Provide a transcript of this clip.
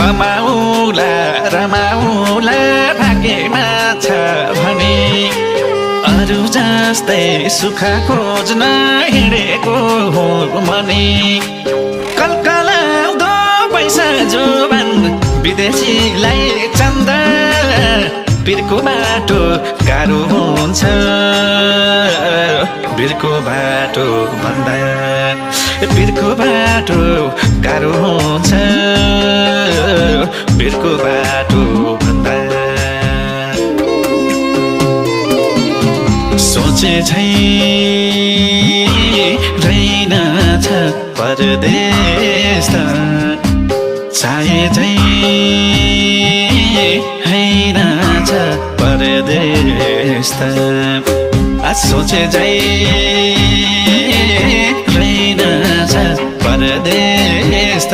कमाउला रमाउला भाग्यमा छ भने अरू जस्तै सुख खोज्न हिँडेको हो भने कलकलाउँदो पैसा जोबान विदेशीलाई चन्दा बिर्को बाटो गाह्रो हुन्छ बिर्को बाटो भन्दा बिर्को बाटो गाह्रो हुन्छ बिर्को बाटो भन्दा सोचे झै रहेनछ परदेश त चाहे झै हैनछ परदेश त सोचे झै